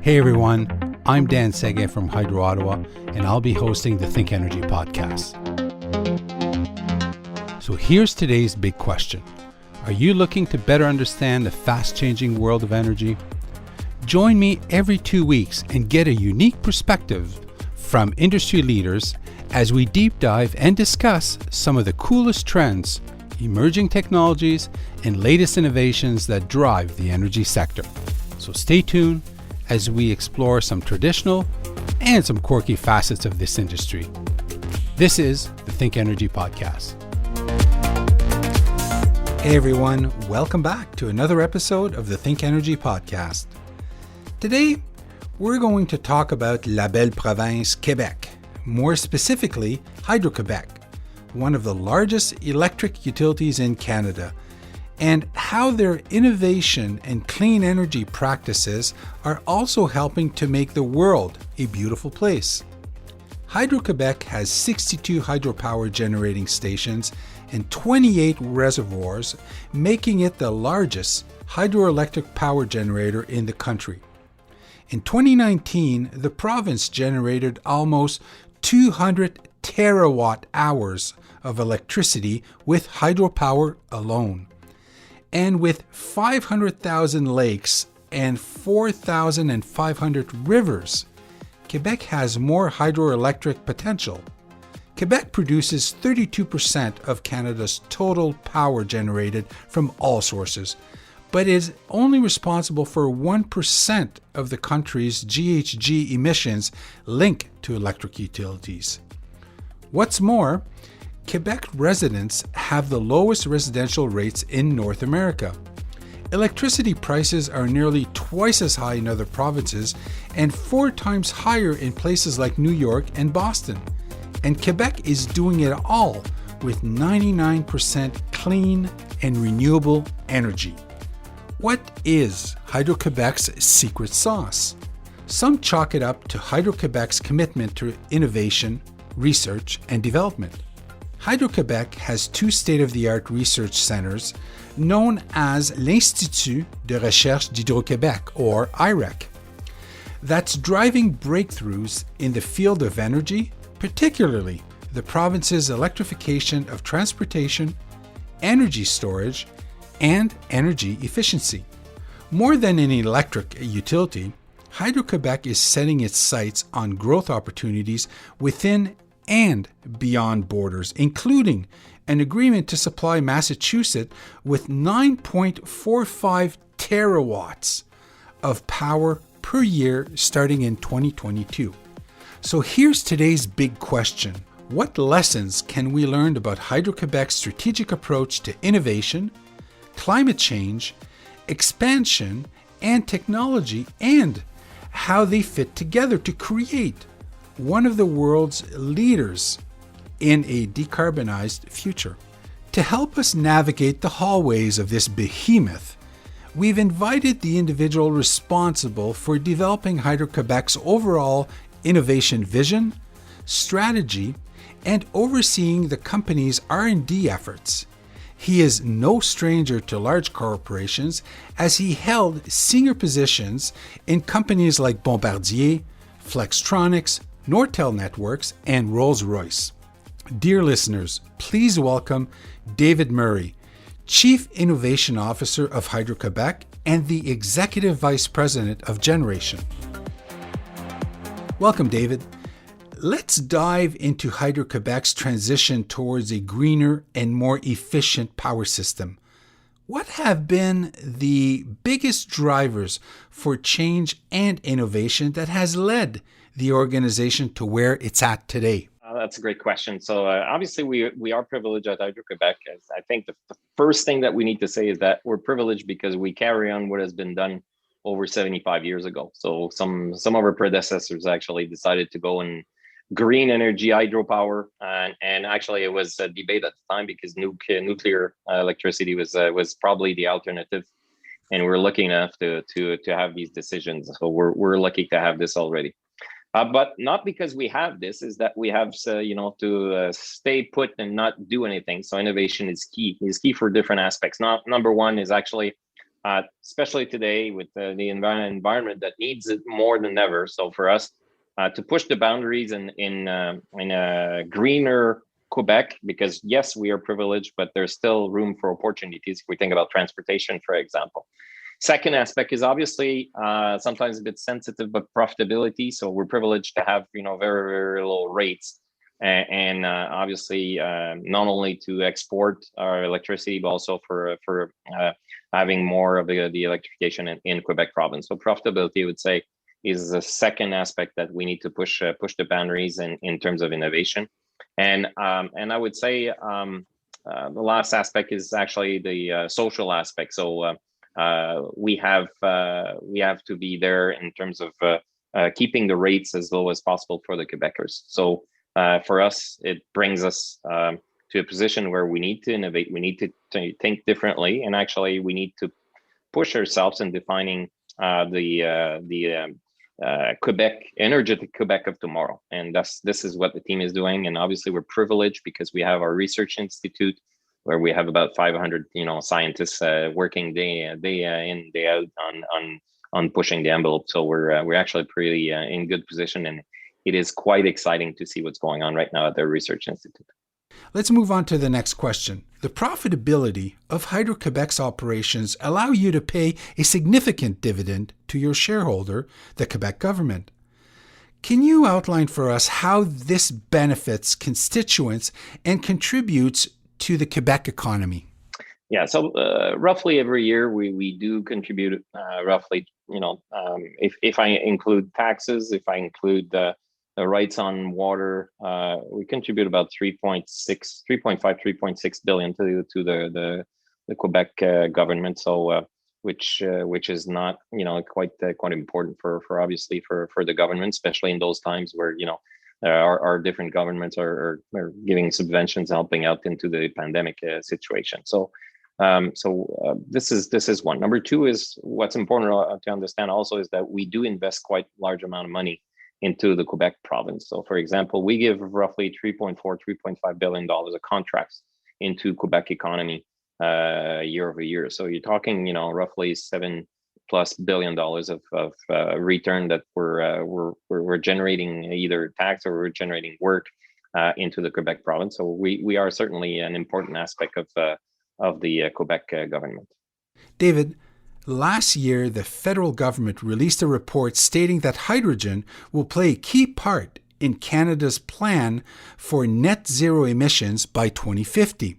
Hey everyone, I'm Dan Sege from Hydro Ottawa, and I'll be hosting the ThinkEnergy podcast. So here's today's big question. Are you looking to better understand the fast-changing world of energy? Join me every 2 weeks and get a unique perspective from industry leaders as we deep dive and discuss some of the coolest trends, emerging technologies, and latest innovations that drive the energy sector. So stay tuned as we explore some traditional and some quirky facets of this industry. This is the ThinkEnergy podcast. Hey everyone, welcome back to another episode of the ThinkEnergy podcast. Today, we're going to talk about La Belle Province, Quebec, more specifically Hydro Quebec, one of the largest electric utilities in Canada, and how their innovation and clean energy practices are also helping to make the world a beautiful place. Hydro Quebec has 62 hydropower generating stations and 28 reservoirs, making it the largest hydroelectric power generator in the country. In 2019, the province generated almost 200 terawatt hours of electricity with hydropower alone. And with 500,000 lakes and 4,500 rivers, Quebec has more hydroelectric potential. Quebec produces 32% of Canada's total power generated from all sources, but is only responsible for 1% of the country's GHG emissions linked to electric utilities. What's more, Quebec residents have the lowest residential rates in North America. Electricity prices are nearly twice as high in other provinces and 4 times higher in places like New York and Boston. And Quebec is doing it all with 99% clean and renewable energy. What is Hydro Quebec's secret sauce? Some chalk it up to Hydro Quebec's commitment to innovation, research, and development. Hydro Quebec has 2 state-of-the-art research centers known as l'Institut de Recherche d'Hydro Québec, or IREC, that's driving breakthroughs in the field of energy, particularly the province's electrification of transportation, energy storage, and energy efficiency. More than an electric utility, Hydro Quebec is setting its sights on growth opportunities within and beyond borders, including an agreement to supply Massachusetts with 9.45 terawatts of power per year starting in 2022. So here's today's big question. What lessons can we learn about Hydro Quebec's strategic approach to innovation, climate change, expansion, and technology, and how they fit together to create one of the world's leaders in a decarbonized future? To help us navigate the hallways of this behemoth, we've invited the individual responsible for developing Hydro Quebec's overall innovation vision, strategy, and overseeing the company's R&D efforts. He is no stranger to large corporations, as he held senior positions in companies like Bombardier, Flextronics, Nortel Networks, and Rolls-Royce. Dear listeners, please welcome David Murray, Chief Innovation Officer of Hydro Quebec and the Executive Vice President of Generation. Welcome, David. Let's dive into Hydro Quebec's transition towards a greener and more efficient power system. What have been the biggest drivers for change and innovation that has led the organization to where it's at today? That's a great question. So obviously we are privileged at Hydro Quebec. I think the first thing that we need to say is that we're privileged because we carry on what has been done over 75 years ago. So some of our predecessors actually decided to go and green energy hydropower, and actually it was a debate at the time because nuclear electricity was probably the alternative, and we're lucky enough to have these decisions. So we're lucky to have this already. But not because we have this, is that we have to stay put and not do anything. So innovation is key. Is key for different aspects. Number one is actually especially today with the environment that needs it more than ever. So for us to push the boundaries in a greener Quebec, because yes, we are privileged, but there's still room for opportunities if we think about transportation, for example. Second aspect is obviously sometimes a bit sensitive, but profitability. So we're privileged to have very, very low rates, and obviously not only to export our electricity, but also for having more of the electrification in Quebec province. So profitability, I would say, is the second aspect that we need to push the boundaries in terms of innovation, and I would say the last aspect is actually the social aspect. So we have to be there in terms of keeping the rates as low as possible for the Quebecers. So for us, it brings us to a position where we need to innovate, we need to think differently, and actually we need to push ourselves in defining the Quebec, energetic Quebec of tomorrow. And this is what the team is doing. And obviously we're privileged because we have our research institute where we have about 500, scientists working day in, day out on pushing the envelope. So we're actually pretty in good position, and it is quite exciting to see what's going on right now at their research institute. Let's move on to the next question. The profitability of Hydro Quebec's operations allow you to pay a significant dividend to your shareholder, the Quebec government. Can you outline for us how this benefits constituents and contributes to the Quebec economy? Yeah, so roughly every year we do contribute roughly, if I include taxes, if I include the rights on water, we contribute about 3.6 billion to the Quebec government. So which is not quite important for obviously for the government, especially in those times where our different governments are giving subventions, helping out into the pandemic situation. So this is one. Number two is what's important to understand also is that we do invest quite large amount of money into the Quebec province. So for example, we give roughly $3.5 billion of contracts into Quebec economy year over year. So you're talking, roughly $7+ billion of return that we're generating either tax or we're generating work into the Quebec province. So we are certainly an important aspect of the Quebec government. David, last year the federal government released a report stating that hydrogen will play a key part in Canada's plan for net zero emissions by 2050.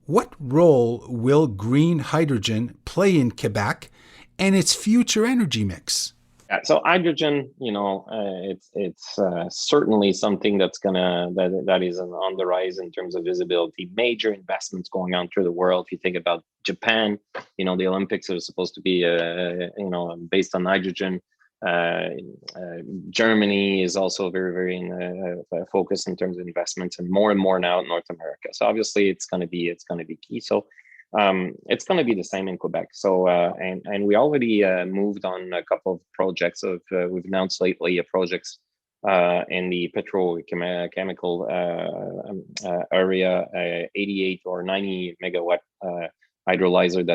What role will green hydrogen play in Quebec and its future energy mix? Yeah, so hydrogen, it's certainly something that is on the rise in terms of visibility. Major investments going on through the world. If you think about Japan, the Olympics are supposed to be, based on hydrogen. Germany is also very, very focused in terms of investments, and more now in North America. So obviously, it's going to be key. So it's going to be the same in Quebec. So and we already moved on a couple of projects. We've announced lately projects in the petrochemical area, 88 or 90 megawatt electrolyzer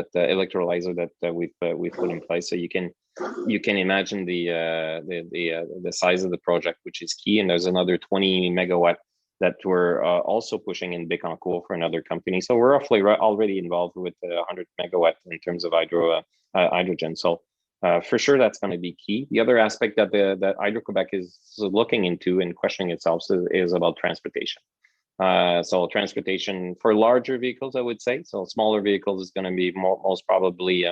that we've put in place. So you can imagine the size of the project, which is key. And there's another 20 megawatt that we're also pushing in Bécancour for another company. So we're roughly already involved with 100 megawatt in terms of hydrogen. So for sure, that's going to be key. The other aspect that Hydro Quebec is looking into and questioning itself is about transportation. So transportation for larger vehicles, I would say. So smaller vehicles is going to be most probably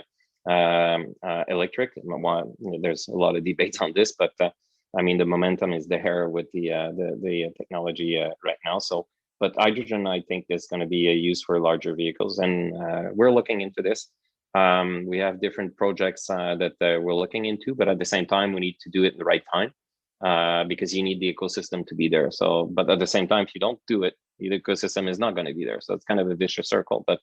electric. There's a lot of debates on this, but the momentum is there with the technology right now. So, but hydrogen, I think, is going to be a use for larger vehicles, and we're looking into this. We have different projects that we're looking into, but at the same time, we need to do it in the right time because you need the ecosystem to be there. So, but at the same time, if you don't do it, the ecosystem is not going to be there. So it's kind of a vicious circle. But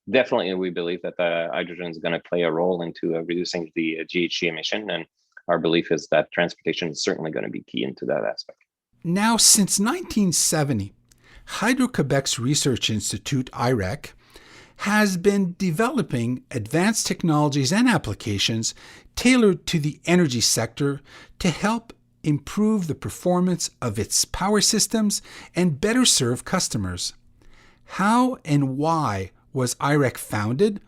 definitely, we believe that hydrogen is going to play a role into reducing the GHG emission, and our belief is that transportation is certainly going to be key into that aspect. Now, since 1970, Hydro Quebec's Research Institute, IREC, has been developing advanced technologies and applications tailored to the energy sector to help improve the performance of its power systems and better serve customers. How and why was IREC founded?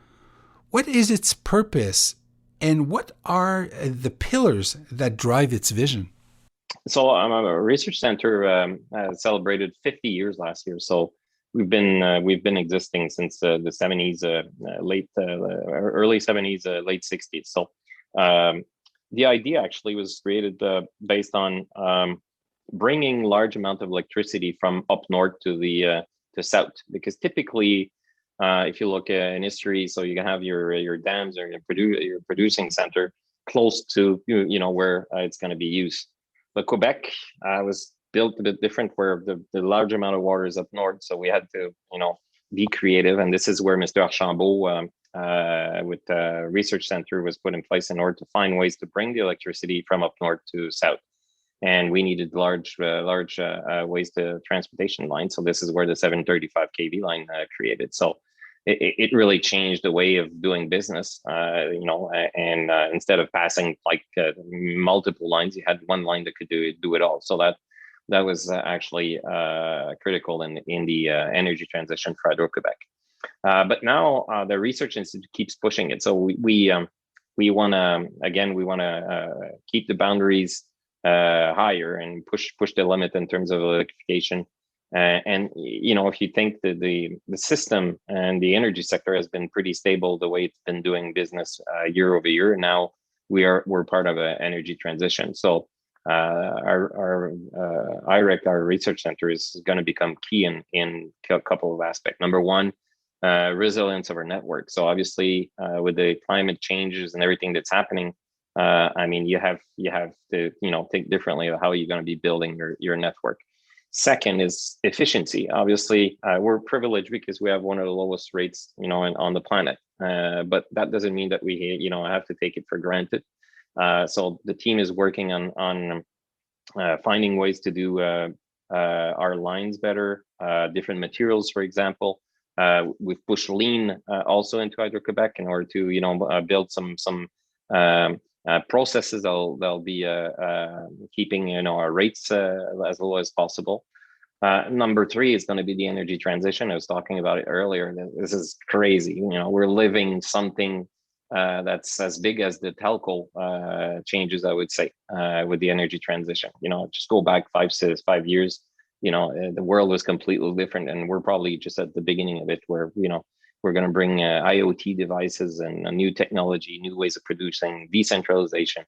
What is its purpose? And what are the pillars that drive its vision? So a research center celebrated 50 years last year. So we've been existing since the 70s, early 70s, late 60s. So the idea actually was created based on bringing large amount of electricity from up north to south, because typically if you look in history, so you can have your dams or your producing center close to where it's going to be used. But Quebec was built a bit different, where the large amount of water is up north, so we had to be creative, and this is where Mr. Archambault with the research center was put in place in order to find ways to bring the electricity from up north to south. And we needed large ways to transportation lines. So this is where the 735 kV line created. So it really changed the way of doing business, and instead of passing like multiple lines, you had one line that could do it all. So that was actually critical in the energy transition for Hydro Quebec. But now the Research Institute keeps pushing it. So we want to keep the boundaries higher and push the limit in terms of electrification. And if you think that the system and the energy sector has been pretty stable the way it's been doing business year over year, now we're part of an energy transition. So our IREC, our research center, is going to become key in a couple of aspects. Number one, resilience of our network. So obviously, with the climate changes and everything that's happening, you have to think differently of how you're going to be building your network. Second is efficiency. Obviously, we're privileged because we have one of the lowest rates, on the planet. But that doesn't mean that we, have to take it for granted. So the team is working on finding ways to do our lines better, different materials, for example. We've pushed lean also into Hydro Quebec in order to, build some processes that'll be keeping our rates as low as possible. Number three is going to be the energy transition. I was talking about it earlier. This is crazy. We're living something that's as big as the telco changes, I would say, with the energy transition. Just go back 5 years. The world was completely different, and we're probably just at the beginning of it, where we're going to bring IoT devices and a new technology, new ways of producing, decentralization,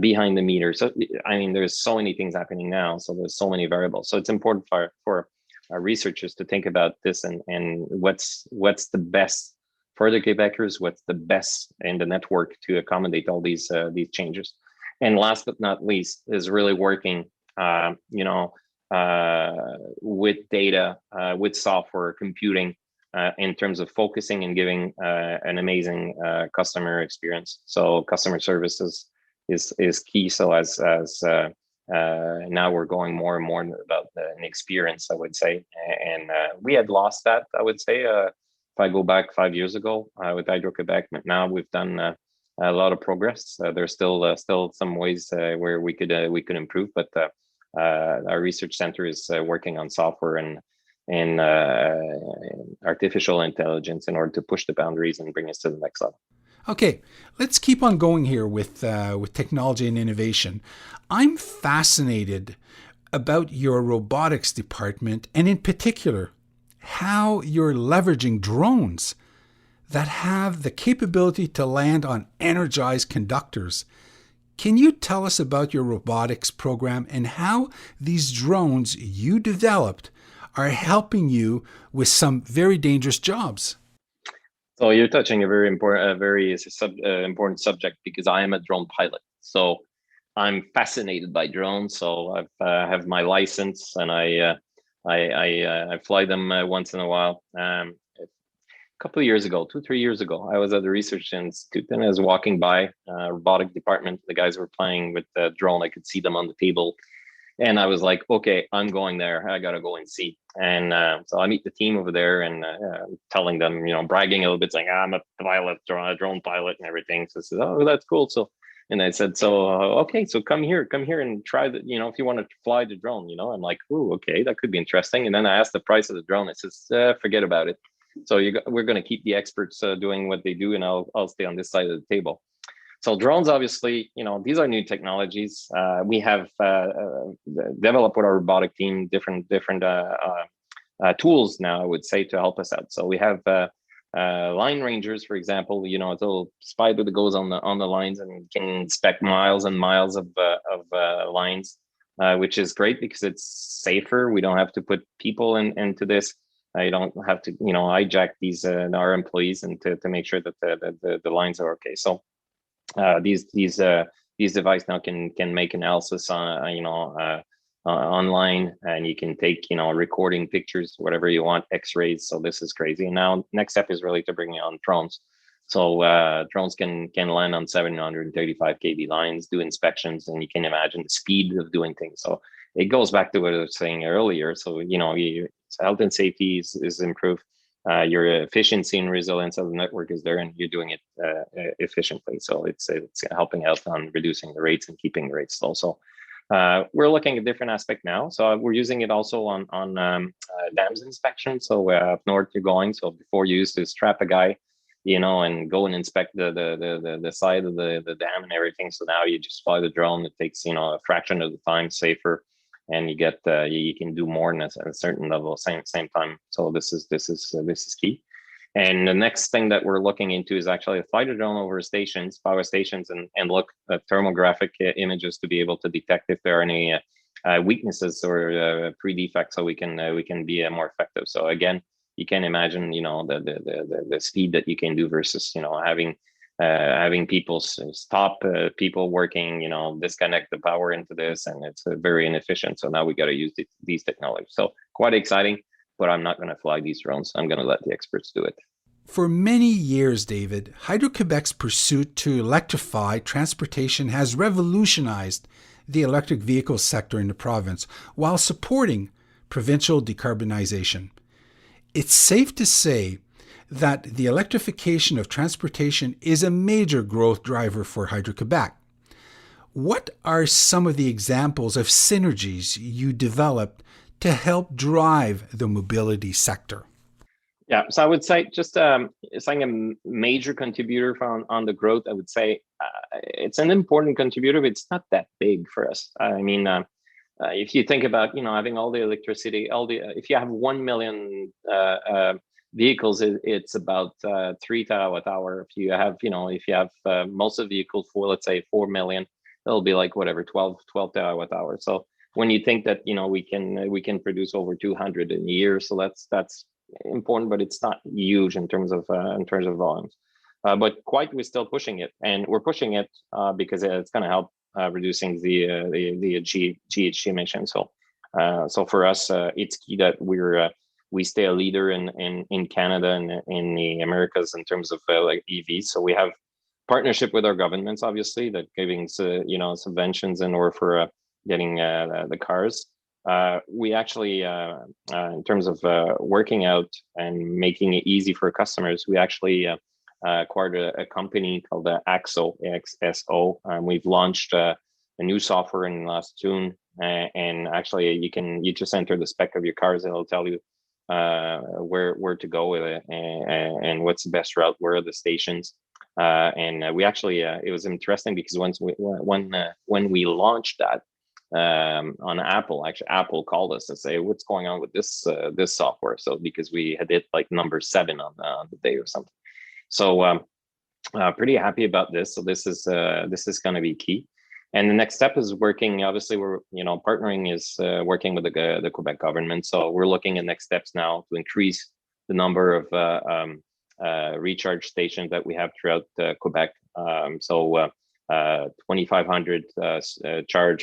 behind the meter. So, there's so many things happening now. So there's so many variables. So it's important for our researchers to think about this and what's the best for the Quebecers, what's the best in the network to accommodate all these changes. And last but not least is really working, with data, with software, computing, in terms of focusing and giving an amazing customer experience. So customer services is key. So as now we're going more and more about an experience, I would say, and we had lost that, I would say, if I go back 5 years ago with Hydro Quebec. But now we've done a lot of progress. There's still some ways where we could improve, but our research center is working on software and artificial intelligence in order to push the boundaries and bring us to the next level. Okay, let's keep on going here with technology and innovation. I'm fascinated about your robotics department, and in particular, how you're leveraging drones that have the capability to land on energized conductors. Can you tell us about your robotics program and how these drones you developed are helping you with some very dangerous jobs? So you're touching a very important subject, because I am a drone pilot. So I'm fascinated by drones. So I have my license, and I fly them once in a while. A couple of years ago, 2-3 years ago, I was at the research institute, and I was walking by robotic department. The guys were playing with the drone. I could see them on the table, and I was like, okay, I'm going there. I gotta go and see. And so I meet the team over there and telling them, bragging a little bit, saying, I'm a pilot, a drone pilot and everything. So I said, oh, that's cool. So, and I said, so, okay, so come here and try that, if you want to fly the drone, I'm like, oh, okay, that could be interesting. And then I asked the price of the drone. I says, forget about it. So we're going to keep the experts doing what they do, and I'll stay on this side of the table. So drones, obviously, these are new technologies. We have developed with our robotic team different tools now, I would say, to help us out. So we have line rangers, for example. It's a little spider that goes on the lines and can inspect miles and miles of lines, which is great because it's safer. We don't have to put people into this. I don't have to, hijack these our employees and to make sure that the lines are okay. So these devices now can make analysis on online, and you can take recording pictures, whatever you want, X-rays. So this is crazy. And now next step is really to bring on drones. So drones can land on 735 kV lines, do inspections, and you can imagine the speed of doing things. So it goes back to what I was saying earlier. So health and safety is improved. Your efficiency and resilience of the network is there, and you're doing it efficiently. So it's helping out on reducing the rates and keeping the rates low. So we're looking at different aspect now. So we're using it also on dams inspection. So up north you're going. So before you used to strap a guy, and go and inspect the side of the dam and everything. So now you just fly the drone. It takes a fraction of the time, safer, and you get you can do more at a certain level same time. So this is key. And the next thing that we're looking into is actually a fly the drone over stations, power stations, and look at thermographic images to be able to detect if there are any weaknesses or pre-defects, so we can be more effective. So again, you can imagine the speed that you can do versus having people stop people working, disconnect the power into this, and it's very inefficient. So now we got to use these technologies. So quite exciting, but I'm not going to fly these drones. I'm going to let the experts do it. For many years, David, Hydro Quebec's pursuit to electrify transportation has revolutionized the electric vehicle sector in the province while supporting provincial decarbonization. It's safe to say that the electrification of transportation is a major growth driver for Hydro Quebec. What are some of the examples of synergies you developed to help drive the mobility sector? Yeah, so I would say just saying a major contributor on the growth. I would say it's an important contributor, but it's not that big for us. I mean, if you think about having all the electricity, if you have 1 million vehicles, it's about 3 terawatt-hour. If you have most of the vehicles for, let's say, 4 million, it'll be like whatever 12 terawatt-hour. So when you think that we can produce over 200 in a year, so that's important, but it's not huge in terms of volumes. But we're still pushing it, and we're pushing it because it's going to help reducing the GHG emissions. So for us, it's key that we stay a leader in Canada and in the Americas in terms of like EVs. So we have partnership with our governments, obviously, that giving subventions in order for getting the cars. We actually, in terms of working out and making it easy for customers, we actually acquired a company called AXO, AXSO. We've launched a new software in last June, and actually you just enter the spec of your cars, and it'll tell you where to go with it and what's the best route, where are the stations. And we actually, it was interesting because when we launched that, on Apple, actually Apple called us to say what's going on with this software. So because we had hit like number 7 on the day or something. So pretty happy about this. So this is going to be key. And the next step is working. Obviously, we're partnering is working with the Quebec government. So we're looking at next steps now to increase the number of recharge stations that we have throughout Quebec. 2,500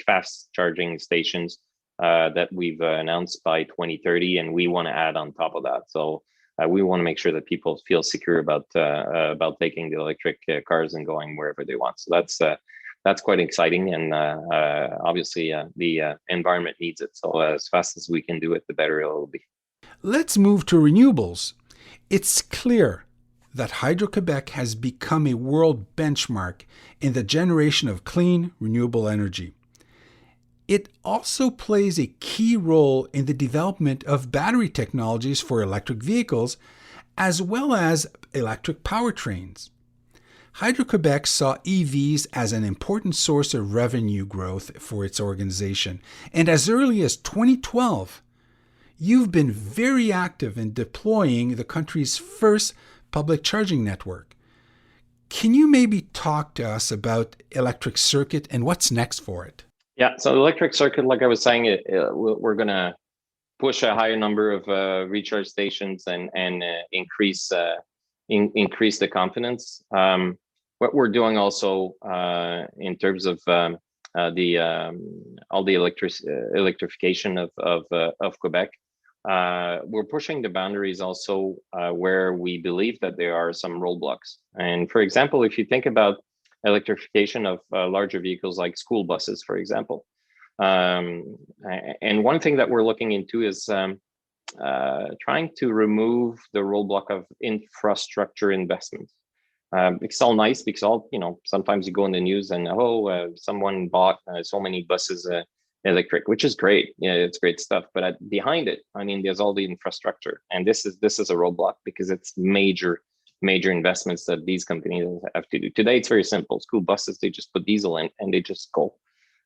fast charging stations that we've announced by 2030, and we want to add on top of that. So we want to make sure that people feel secure about taking the electric cars and going wherever they want. So that's quite exciting, and obviously the environment needs it. So as fast as we can do it, the better it will be. Let's move to renewables. It's clear that Hydro Quebec has become a world benchmark in the generation of clean, renewable energy. It also plays a key role in the development of battery technologies for electric vehicles, as well as electric powertrains. Hydro Quebec saw EVs as an important source of revenue growth for its organization, and as early as 2012, you've been very active in deploying the country's first public charging network. Can you maybe talk to us about electric circuit and what's next for it? Yeah, so the electric circuit, like I was saying, we're going to push a higher number of recharge stations and increase the confidence. What we're doing also in terms of all the electrification of Quebec, we're pushing the boundaries also where we believe that there are some roadblocks. And for example, if you think about electrification of larger vehicles like school buses, for example. And one thing that we're looking into is trying to remove the roadblock of infrastructure investment. It's all nice because sometimes you go in the news and someone bought so many buses electric, which is great. Yeah, it's great stuff. But behind it, I mean, there's all the infrastructure, and this is a roadblock because it's major investments that these companies have to do. Today, it's very simple. School buses, they just put diesel in and they just go.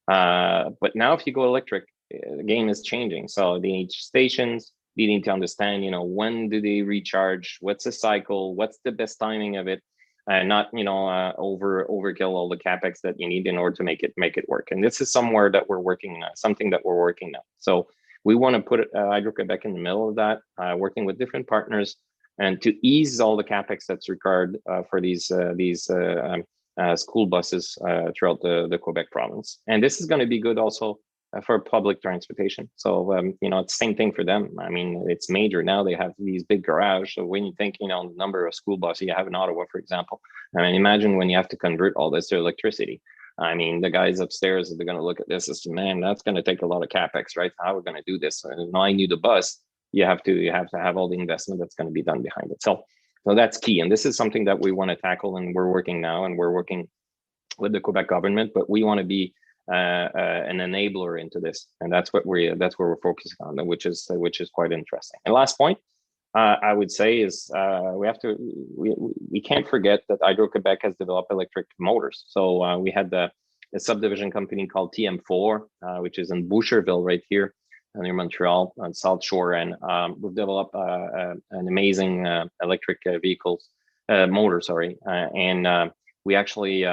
But now if you go electric, the game is changing. So they need stations, they need to understand, when do they recharge? What's the cycle? What's the best timing of it? And not, overkill all the capex that you need in order to make it work. And this is something that we're working now. So we want to put Hydro Quebec in the middle of that, working with different partners, and to ease all the capex that's required for these school buses throughout the Quebec province. And this is going to be good also for public transportation. So, it's the same thing for them. I mean, it's major now. They have these big garages. So when you think, the number of school buses you have in Ottawa, for example, I mean, imagine when you have to convert all this to electricity. I mean, the guys upstairs, they're going to look at this and say, man, that's going to take a lot of capex, right? How are we going to do this? And I knew the bus. You have to have all the investment that's going to be done behind it. So that's key. And this is something that we want to tackle, and we're working now, and we're working with the Quebec government, but we want to be an enabler into this, and that's where we're focusing on, which is quite interesting. And last point, I would say is we can't forget that Hydro Quebec has developed electric motors. So we had a subdivision company called TM4, which is in Boucherville, right here near Montreal on South Shore, and we've developed an amazing electric vehicles motor. And we actually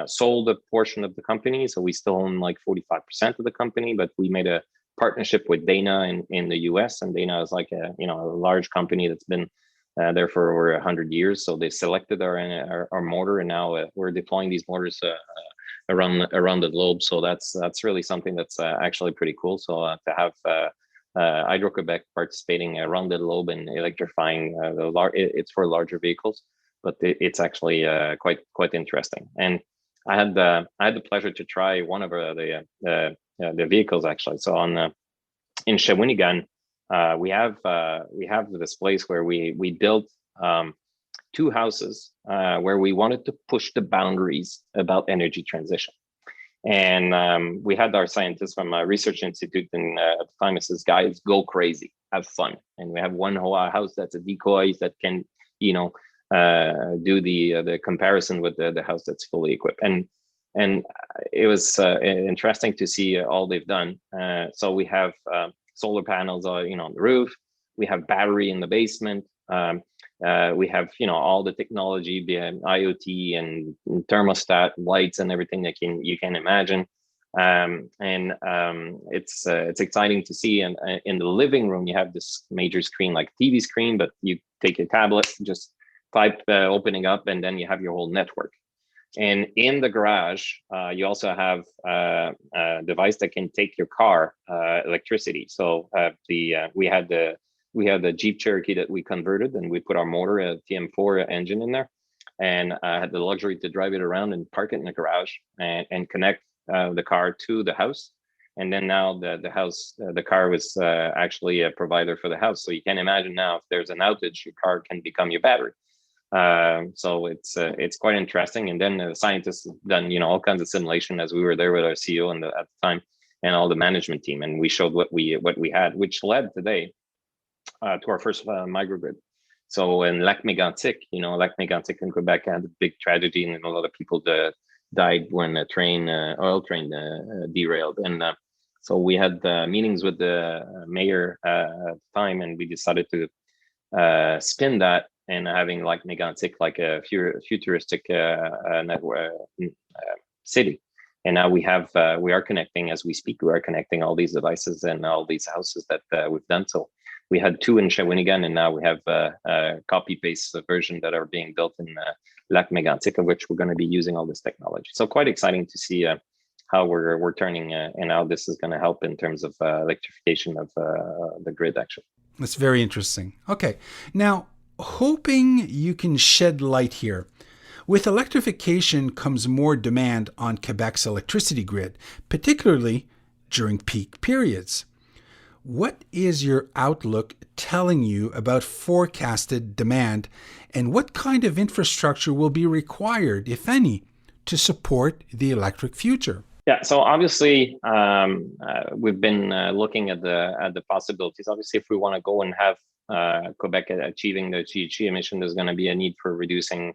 sold a portion of the company, so we still own like 45% of the company. But we made a partnership with Dana in the U.S., and Dana is like a large company that's been there for over 100 years. So they selected our motor, and now we're deploying these motors around the globe. So that's really something that's actually pretty cool. So to have Hydro Quebec participating around the globe and electrifying it's for larger vehicles, but it's actually quite interesting. And I had the pleasure to try one of the vehicles actually. So in Shawinigan, we have this place where we built two houses where we wanted to push the boundaries about energy transition. And we had our scientists from a research institute, and at the time it says, guys, go crazy, have fun. And we have one whole house that's a decoy that can, do the comparison with the house that's fully equipped. And it was interesting to see all they've done. So we have solar panels, on the roof. We have battery in the basement. We have, all the technology behind IoT and thermostat, lights, and everything that you can imagine. It's exciting to see. And in the living room, you have this major screen, like TV screen, but you take your tablet, just type opening up, and then you have your whole network. And in the garage, you also have a device that can take your car electricity. So we had the Jeep Cherokee that we converted, and we put our motor, a TM4 engine in there, and I had the luxury to drive it around and park it in the garage and connect the car to the house. And then now the car was actually a provider for the house. So you can imagine now if there's an outage, your car can become your battery. So it's quite interesting. And then the scientists have done all kinds of simulation as we were there with our CEO at the time and all the management team, and we showed what we had, which led today to our first microgrid. So in Lac Mégantic, Lac Mégantic in Quebec had a big tragedy, and a lot of people died when a oil train derailed. And so we had meetings with the mayor at the time, and we decided to spin that and having Lac Mégantic like a futuristic city. And now we are connecting as we speak. We are connecting all these devices and all these houses that we've done. So we had 2 in Shawinigan, and now we have a copy-paste version that are being built in Lac Mégantic, of which we're going to be using all this technology. So quite exciting to see how we're turning and how this is going to help in terms of electrification of the grid, actually. That's very interesting. Okay. Now, hoping you can shed light here. With electrification comes more demand on Quebec's electricity grid, particularly during peak periods. What is your outlook telling you about forecasted demand, and what kind of infrastructure will be required, if any, to support the electric future? Yeah, so obviously we've been looking at the possibilities. Obviously, if we want to go and have Quebec achieving the GHG emission, there's going to be a need for reducing,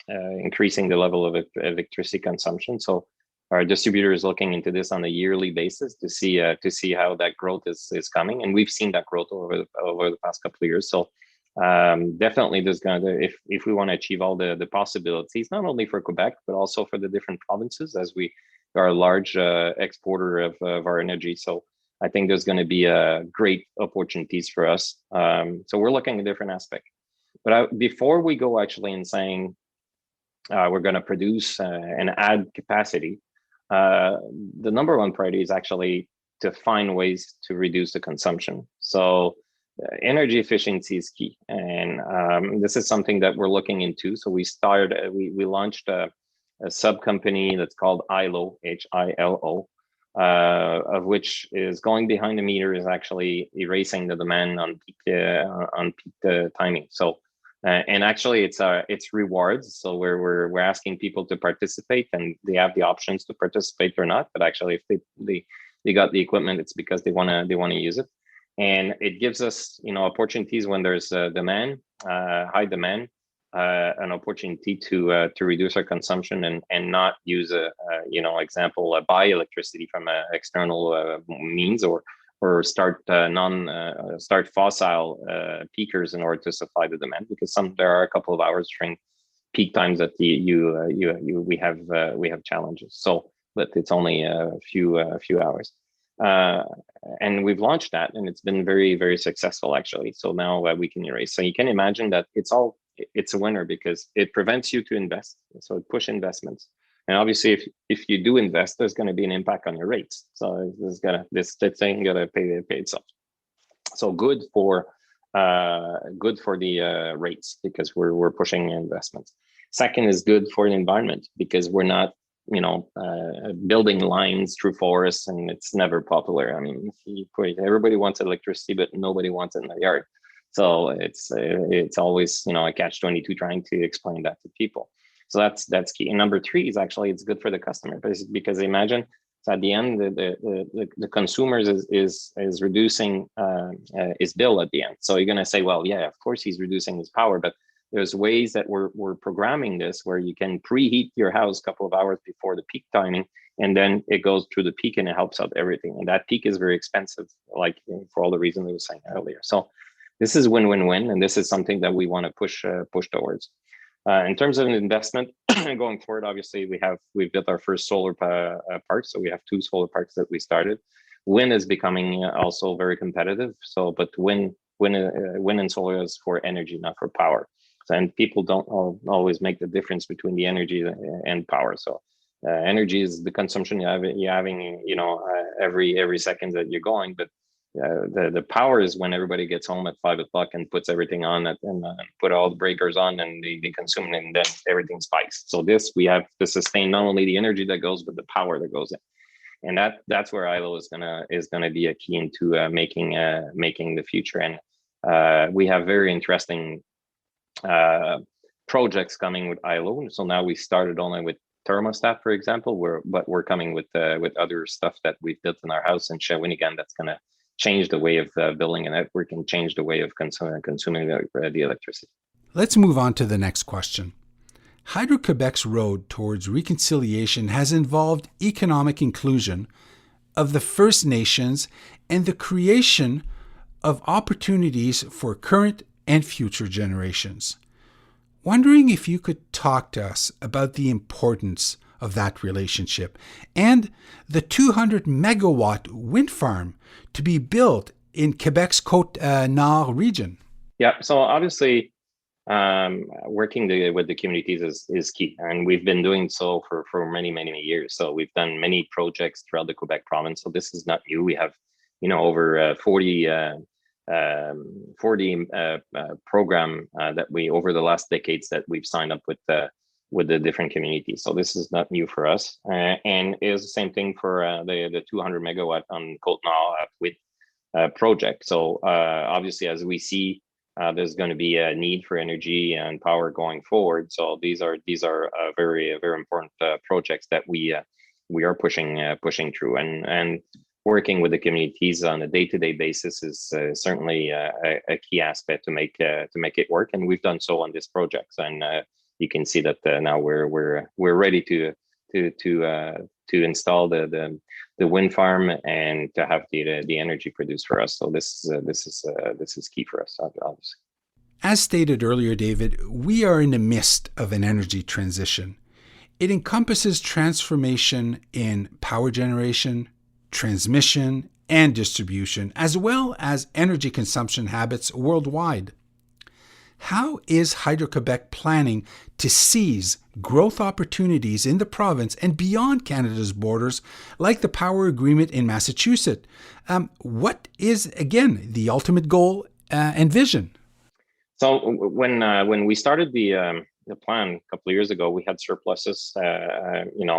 increasing the level of electricity consumption. So our distributor is looking into this on a yearly basis to see how that growth is coming, and we've seen that growth over the past couple of years. So definitely there's if we want to achieve all the possibilities, not only for Quebec but also for the different provinces, as we are a large exporter of our energy. So I think there's going to be great opportunities for us. So we're looking at different aspects. But before we go actually in saying we're going to produce and add capacity, the number one priority is actually to find ways to reduce the consumption. So energy efficiency is key, and this is something that we're looking into. So we launched a sub company that's called HILO, HILO, of which is going behind the meter, is actually erasing the demand on peak timing. So and actually it's rewards. So we're asking people to participate, and they have the options to participate or not. But actually, if they got the equipment, it's because they want to use it. And it gives us, opportunities when there's demand, high demand, an opportunity to reduce our consumption and not use buy electricity from external means or start fossil peakers in order to supply the demand, because there are a couple of hours during peak times that we have challenges. So, but it's only a few hours. And we've launched that, and it's been very, very successful actually. So now we can erase. So you can imagine that it's a winner because it prevents you to invest. So it pushes investments. And obviously, if you do invest, there's going to be an impact on your rates. So this thing got to pay itself. So good for the rates, because we're pushing investments. Second is good for the environment, because we're not building lines through forests, and it's never popular. I mean, everybody wants electricity, but nobody wants it in their yard. So it's always a catch-22 trying to explain that to people. So that's key. And number 3 is actually it's good for the customer, because imagine, so at the end the consumers is reducing his bill at the end. So you're gonna say, well, yeah, of course he's reducing his power, but there's ways that we're programming this where you can preheat your house a couple of hours before the peak timing, and then it goes through the peak and it helps out everything. And that peak is very expensive, like for all the reasons I was saying earlier. So this is win-win-win, and this is something that we want to push towards. In terms of an investment going forward, obviously we've built our first solar park. So we have 2 solar parks that we started. Wind is becoming also very competitive. So, but wind and solar is for energy, not for power. And people don't always make the difference between the energy and power. So energy is the consumption you're having, every second that you're going. But the power is when everybody gets home at 5 o'clock and puts everything on and put all the breakers on, and they consume, and then everything spikes. So we have to sustain not only the energy that goes, but the power that goes in. and that's where ILO is gonna be a key into making the future. And we have very interesting projects coming with ILO. So now we started only with thermostat, for example, but we're coming with other stuff that we've built in our house in Shawinigan that's going to change the way of building a network and change the way of consuming the electricity. Let's move on to the next question. Hydro Quebec's road towards reconciliation has involved economic inclusion of the First Nations and the creation of opportunities for current and future generations. Wondering if you could talk to us about the importance of that relationship and the 200 megawatt wind farm to be built in Quebec's Côte-Nord region. Yeah, so obviously working with the communities is key, and we've been doing so for many years. So we've done many projects throughout the Quebec province. So this is not new. We have over 40 program that we over the last decades that we've signed up with the different communities. So this is not new for us, and it is the same thing for the 200 megawatt on Côte-Nord with project. So obviously, as we see, there's going to be a need for energy and power going forward. So these are very important projects that we are pushing through, and working with the communities on a day-to-day basis is certainly a key aspect to make it work, and we've done so on this project. And you can see that now we're ready to install the wind farm and to have the energy produced for us. So this is key for us, obviously. As stated earlier, David, we are in the midst of an energy transition. It encompasses transformation in power generation, transmission, and distribution, as well as energy consumption habits worldwide. How is Hydro Quebec planning to seize growth opportunities in the province and beyond Canada's borders, like the power agreement in Massachusetts? What is, again, the ultimate goal and vision? So when we started the plan a couple of years ago, we had surpluses, in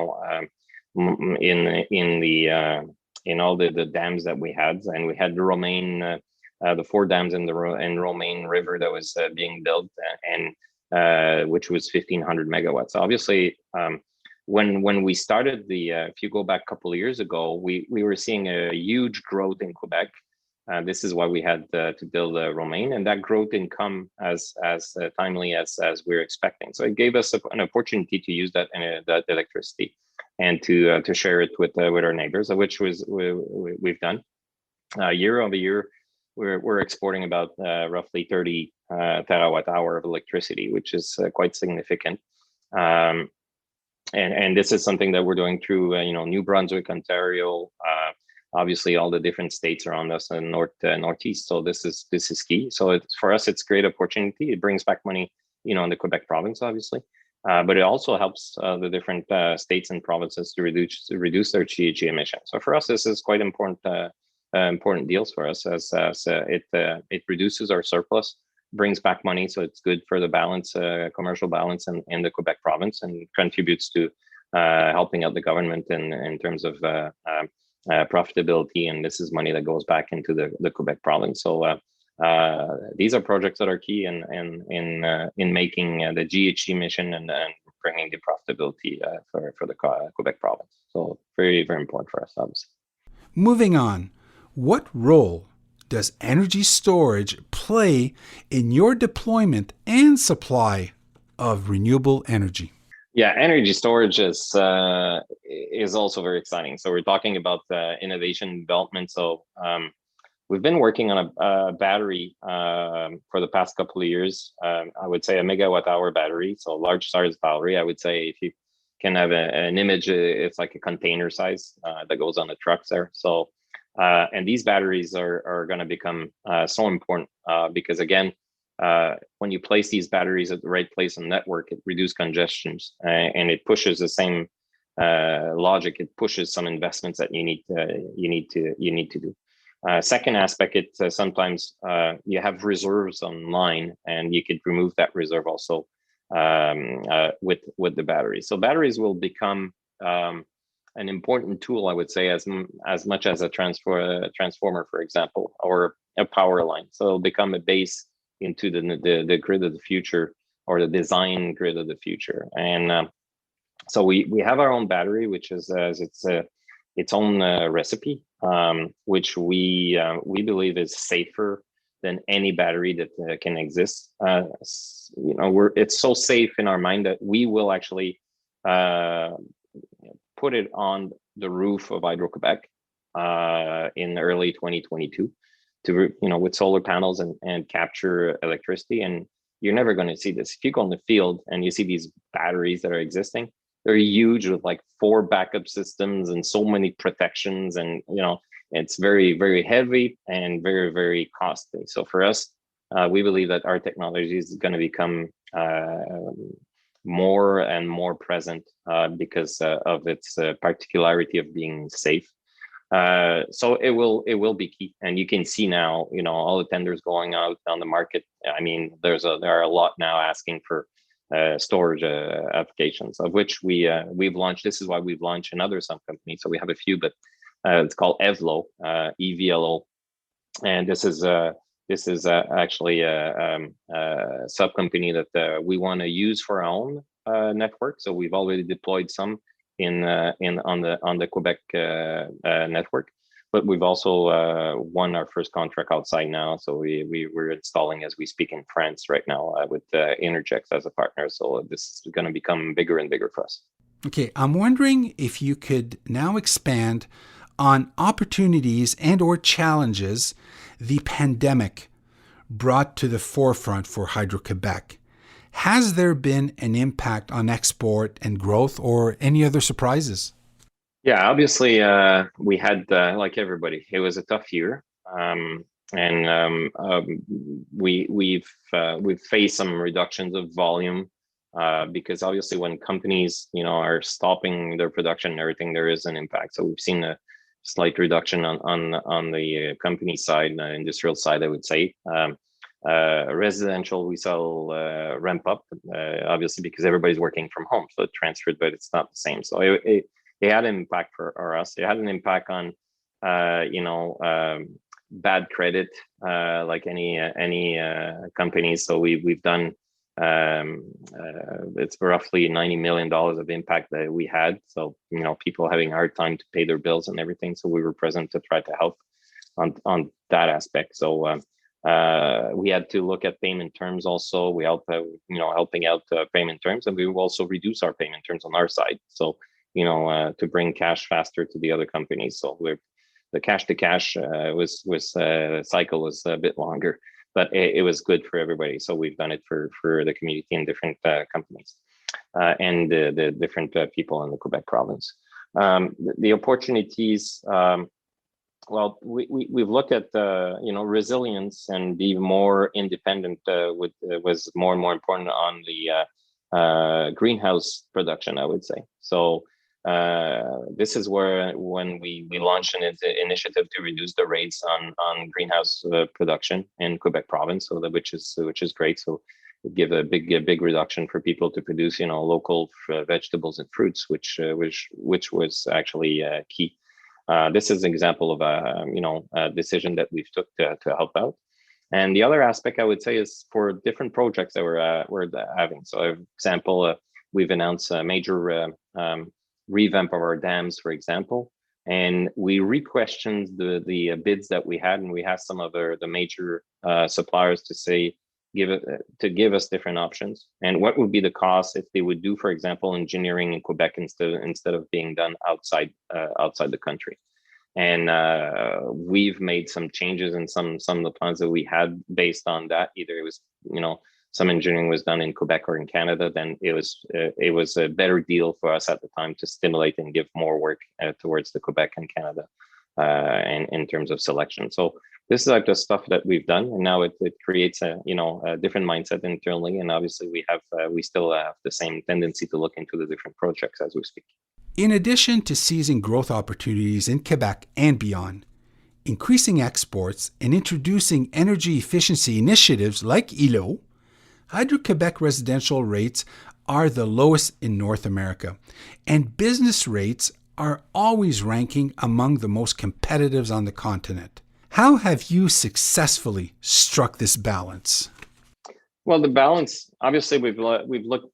all the dams that we had, and we had the Romaine. The 4 dams in Romaine River that was being built, and which was 1,500 megawatts. Obviously, when we started if you go back a couple of years ago, we were seeing a huge growth in Quebec. This is why we had to build Romaine, and that growth didn't come as timely as we were expecting. So it gave us an opportunity to use that electricity and to share it with our neighbors, which we've done. Year over year, we're exporting about roughly 30 terawatt hour of electricity, which is quite significant. And this is something that we're doing through New Brunswick, Ontario, obviously all the different states around us and northeast. So this is key. So for us, it's great opportunity. It brings back money, in the Quebec province, obviously, but it also helps the different states and provinces to reduce their GHG emissions. So for us, this is quite important deals for us, as it reduces our surplus, brings back money, so it's good for the balance, commercial balance in the Quebec province, and contributes to helping out the government in terms of profitability. And this is money that goes back into the Quebec province. So these are projects that are key in making the GHG mission and bringing the profitability for the Quebec province. So very important for us, obviously. Moving on. What role does energy storage play in your deployment and supply of renewable energy? Yeah, energy storage is also very exciting. So we're talking about innovation development. So we've been working on a battery for the past couple of years. I would say a megawatt hour battery, so a large size battery. I would say if you can have an image, it's like a container size that goes on the trucks there. So and these batteries are going to become so important because, again, when you place these batteries at the right place on the network, it reduces congestions and it pushes the same logic. It pushes some investments that you need to do. Second aspect, it's sometimes you have reserves online, and you could remove that reserve also with the batteries. So batteries will become an important tool, I would say, as much as a transformer, for example, or a power line. So it'll become a base into the grid of the future, or the design grid of the future. And so we have our own battery, which is its own recipe, which we believe is safer than any battery that can exist. It's so safe in our mind that we will actually put it on the roof of Hydro Quebec in early 2022 with solar panels and capture electricity. And you're never going to see this. If you go in the field and you see these batteries that are existing, they're huge with like 4 backup systems and so many protections, and it's very, very heavy and very, very costly. So for us, we believe that our technology is going to become more and more present because of its particularity of being safe. So it will be key, and you can see now, all the tenders going out on the market. I mean, there are a lot now asking for storage applications, of which we've launched. This is why we've launched another sub company. So we have a few, but it's called EVLO, EVLO, and this is actually a sub company that we want to use for our own network. So we've already deployed some on the Quebec network, but we've also won our first contract outside now. So we're installing as we speak in France right now with Energex as a partner. So this is going to become bigger and bigger for us. Okay, I'm wondering if you could now expand on opportunities and or challenges the pandemic brought to the forefront for Hydro Quebec. Has there been an impact on export and growth, or any other surprises? Yeah, obviously, we had, like everybody, it was a tough year, we've faced some reductions of volume because obviously, when companies are stopping their production and everything, there is an impact. So we've seen a slight reduction on the company side, industrial side, I would say. Residential, we saw ramp up, obviously, because everybody's working from home, so it transferred, but it's not the same. So it had an impact for us. It had an impact on, bad credit, like any companies. So we've done, it's roughly $90 million of impact that we had. So people having a hard time to pay their bills and everything. So we were present to try to help on that aspect. So we had to look at payment terms also. We help, helping out payment terms, and we will also reduce our payment terms on our side. So, to bring cash faster to the other companies. So the cash to cash cycle was a bit longer, but it was good for everybody. So we've done it for the community and different companies and the different people in the Quebec province. The opportunities. Well, we've looked at resilience and be more independent. Was more and more important on the greenhouse production, I would say. So this is where when we launched an initiative to reduce the rates on greenhouse production in Quebec province, so which is great. So it give a big reduction for people to produce local vegetables and fruits, which was actually key. This is an example of a decision that we've took to help out. And the other aspect I would say is for different projects that we're having. So, for example, we've announced a major revamp of our dams, for example, and we re-questioned the bids that we had, and we have some of the major suppliers to give us different options and what would be the cost if they would do, for example, engineering in Quebec instead of being done outside the country. And we've made some changes in some of the plans that we had based on that. Either it was some engineering was done in Quebec or in Canada, then it was a better deal for us at the time to stimulate and give more work towards the Quebec and Canada and in terms of selection. So this is like the stuff that we've done, and now it creates a different mindset internally, and obviously we still have the same tendency to look into the different projects as we speak. In addition to seizing growth opportunities in Quebec and beyond, increasing exports and introducing energy efficiency initiatives like ILO, Hydro Quebec residential rates are the lowest in North America, and business rates are always ranking among the most competitives on the continent. How have you successfully struck this balance? Well, the balance, obviously, we've looked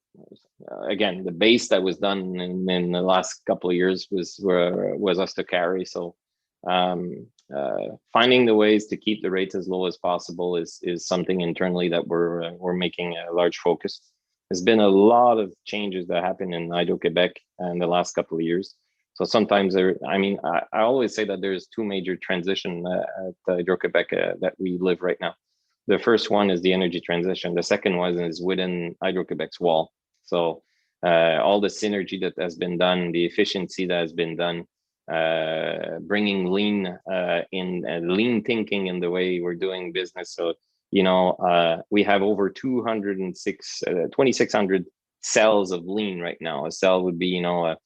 again. The base that was done in the last couple of years was us to carry. So, finding the ways to keep the rates as low as possible is something internally that we're making a large focus. There's been a lot of changes that happened in Hydro Quebec in the last couple of years. So sometimes I always say that there's two major transitions at Hydro Quebec that we live right now. The first one is the energy transition. The second one is within Hydro Quebec's wall. So all the synergy that has been done, the efficiency that has been done, bringing lean lean thinking in the way we're doing business. So we have over 2,600 cells of lean right now. A cell would be the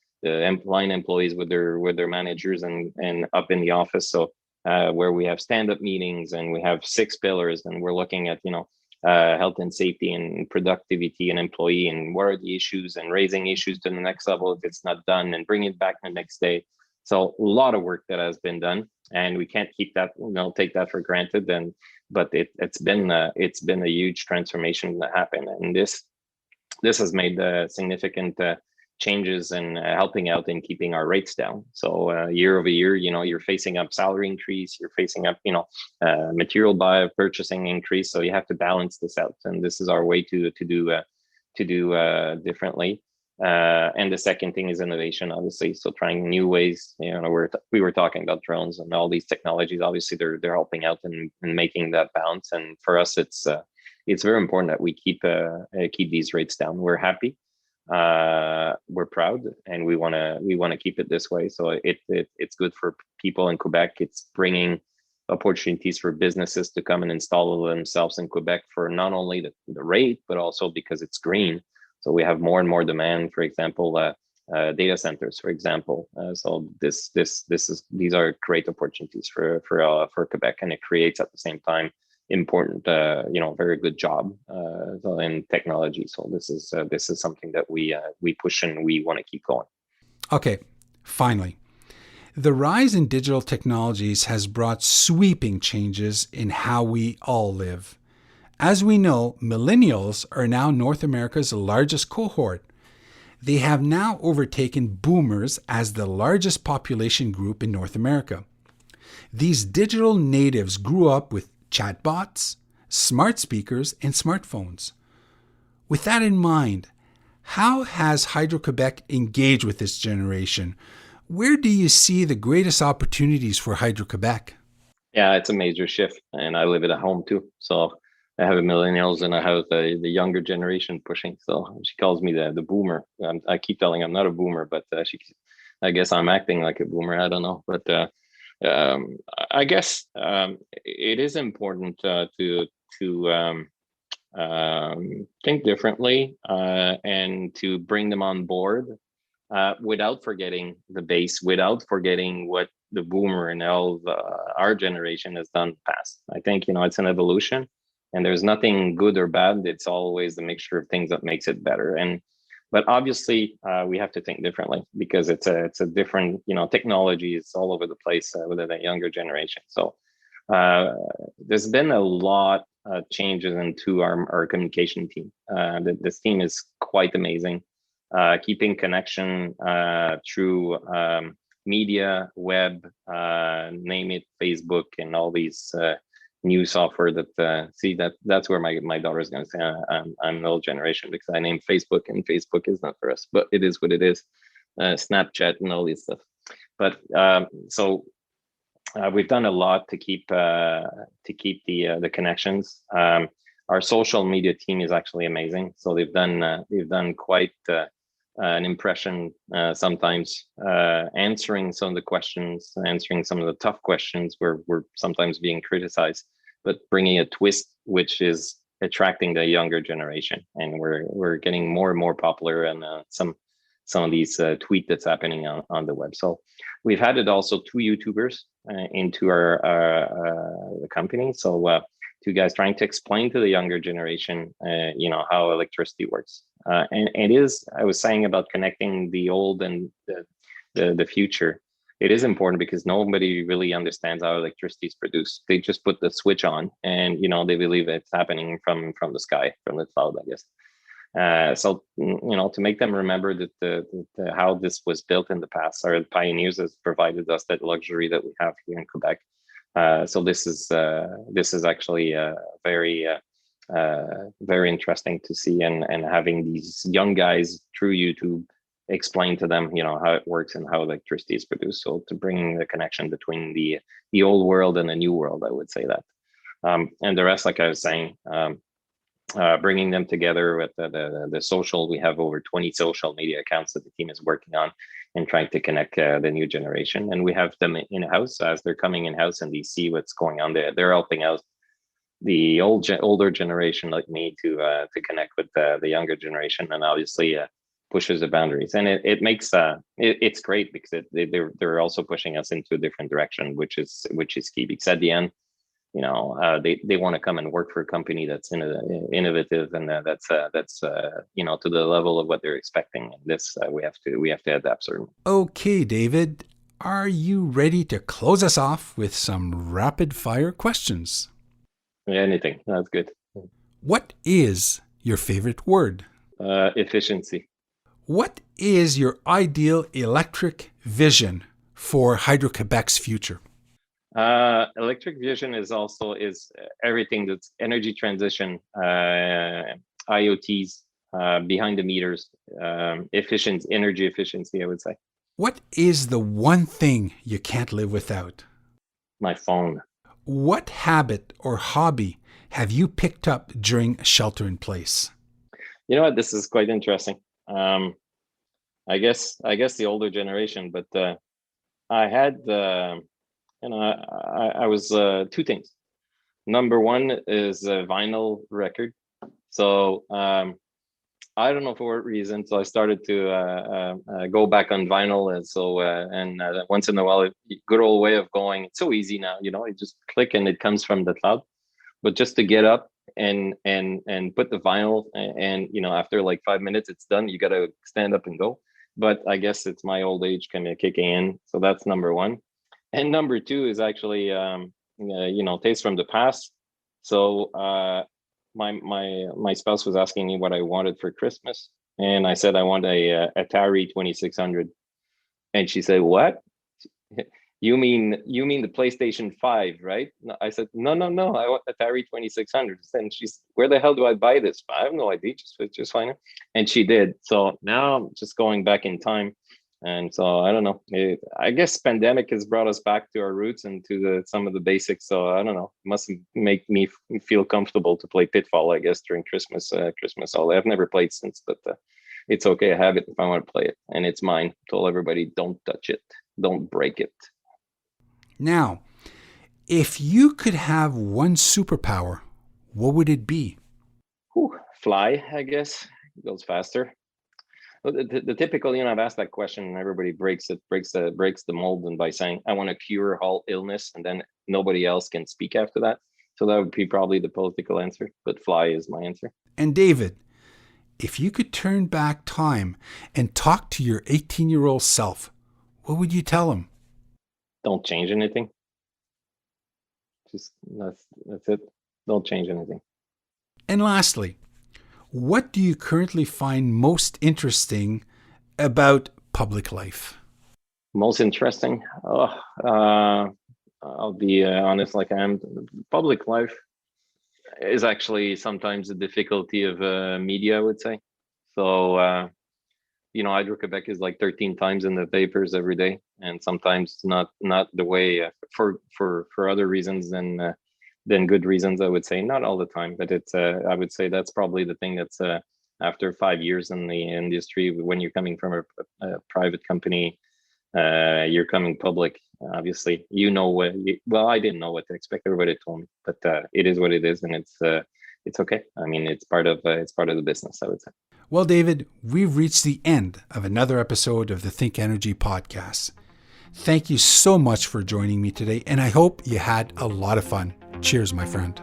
line employees with their managers and up in the office. So where we have stand-up meetings and we have 6 pillars, and we're looking at health and safety and productivity and employee and what are the issues, and raising issues to the next level if it's not done and bring it back the next day. So a lot of work that has been done, and we can't keep that take that for granted. But it's been a huge transformation that happened, and this has made significant changes and helping out in keeping our rates down. So year over year, you're facing up salary increase, you're facing up, material buy purchasing increase. So you have to balance this out, and this is our way to do differently. And the second thing is innovation, obviously. So trying new ways. We were talking about drones and all these technologies. Obviously, they're helping out and making that balance. And for us, it's very important that we keep these rates down. We're happy. We're proud, and we want to keep it this way. So it's good for people in Quebec. It's bringing opportunities for businesses to come and install themselves in Quebec for not only the rate, but also because it's green. So we have more and more demand. For example, data centers, for example. So these are great opportunities for Quebec, and it creates at the same time important, very good job in technology. So this is something that we push and we want to keep going. Okay, finally, the rise in digital technologies has brought sweeping changes in how we all live. As we know, millennials are now North America's largest cohort. They have now overtaken boomers as the largest population group in North America. These digital natives grew up with chatbots, smart speakers, and smartphones. With that in mind, how has Hydro Quebec engaged with this generation? Where do you see the greatest opportunities for Hydro Quebec? Yeah, it's a major shift, and I live at home too. So I have millennials and I have the younger generation pushing. So she calls me the boomer. I keep telling her I'm not a boomer, but I guess I'm acting like a boomer. I don't know, but I guess it is important to think differently and to bring them on board without forgetting the base, without forgetting what the boomer and all our generation has done past. I think it's an evolution. And there's nothing good or bad. It's always the mixture of things that makes it better. But obviously, we have to think differently because it's a different, technology is all over the place within the younger generation. So there's been a lot of changes into our communication team. This team is quite amazing. Keeping connection through media, web, name it, Facebook, and all these new software that's where my daughter is going to say I'm an old generation because I named Facebook, and Facebook is not for us, but it is what it is. Snapchat and all this stuff. But we've done a lot to keep the connections. Our social media team is actually amazing. So they've done quite an impression sometimes, answering some of the questions, answering some of the tough questions where we're sometimes being criticized, but bringing a twist, which is attracting the younger generation. And we're getting more and more popular, and some of these tweet that's happening on the web. So we've added also 2 YouTubers into our the company. So 2 guys trying to explain to the younger generation, how electricity works. And it is, I was saying about connecting the old and the future, it is important because nobody really understands how electricity is produced. They just put the switch on, and they believe it's happening from the sky, from the cloud, I guess. So to make them remember that the how this was built in the past, our pioneers has provided us that luxury that we have here in Quebec. So this is actually very very interesting to see, and having these young guys through YouTube explain to them how it works and how electricity is produced. So to bring the connection between the old world and the new world, I would say that. And the rest, like I was saying, bringing them together with the social. We have over 20 social media accounts that the team is working on and trying to connect the new generation. And we have them in-house as they're coming in-house and they see what's going on there. They're helping out the older generation like me to connect with the younger generation, and obviously pushes the boundaries. And it makes it's great because they're also pushing us into a different direction, which is key. Because at the end, they want to come and work for a company that's innovative and that's to the level of what they're expecting. And this we have to adapt certainly. Okay, David, are you ready to close us off with some rapid fire questions? Anything, that's good. What is your favorite word? Efficiency. What is your ideal electric vision for Hydro Quebec's future? Electric vision is everything that's energy transition, IoTs, behind the meters, energy efficiency, I would say. What is the one thing you can't live without? My phone. What habit or hobby have you picked up during shelter in place? You know what? This is quite interesting. I guess the older generation, but I had I was two things. Number one is a vinyl record. So I don't know for what reason. So I started to go back on vinyl, and so once in a while, good old way of going. It's so easy now, you just click and it comes from the cloud. But just to get up and put the vinyl, and after like 5 minutes, it's done. You got to stand up and go. But I guess it's my old age kind of kicking in. So that's number one. And number two is actually taste from the past. So my spouse was asking me what I wanted for Christmas, and I said I want a Atari 2600, and she said, "What? You mean the PlayStation 5, right?" I said, No, I want Atari 2600. And she's, "Where the hell do I buy this?" I have no idea. Just find it, and she did. So now I'm just going back in time. And so I don't know. I guess pandemic has brought us back to our roots and to some of the basics. So I don't know. It must make me feel comfortable to play Pitfall, I guess, during Christmas. Holiday. I've never played since, but it's okay. I have it if I want to play it, and it's mine. I told everybody, don't touch it, don't break it. Now, if you could have one superpower, what would it be? Fly, I guess. It goes faster. The typical, I've asked that question and everybody breaks the mold, and by saying I want to cure all illness, and then nobody else can speak after that. So that would be probably the political answer, but fly is my answer. And David, if you could turn back time and talk to your 18-year-old self, what would you tell him? Don't change anything. Just that's it. Don't change anything. And lastly, what do you currently find most interesting about public life? Most interesting? I'll be honest, like I am. Public life is actually sometimes the difficulty of media, I would say. So, Hydro Quebec is like 13 times in the papers every day, and sometimes not the way for other reasons than good reasons, I would say. Not all the time, but it's I would say that's probably the thing that's after 5 years in the industry, when you're coming from a private company, you're coming public. Obviously, I didn't know what to expect. Everybody told me, but it is what it is, and it's okay. I mean, it's part of the business, I would say. Well, David, we've reached the end of another episode of the ThinkEnergy podcast. Thank you so much for joining me today, and I hope you had a lot of fun. Cheers, my friend.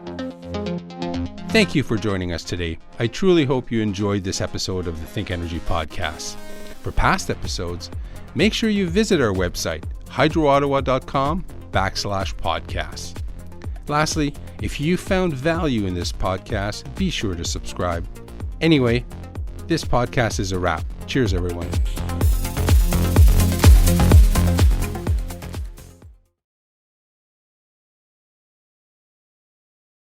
Thank you for joining us today. I truly hope you enjoyed this episode of the ThinkEnergy podcast. For past episodes, make sure you visit our website, hydroottawa.com/podcasts. Lastly, if you found value in this podcast, be sure to subscribe. Anyway, this podcast is a wrap. Cheers, everyone.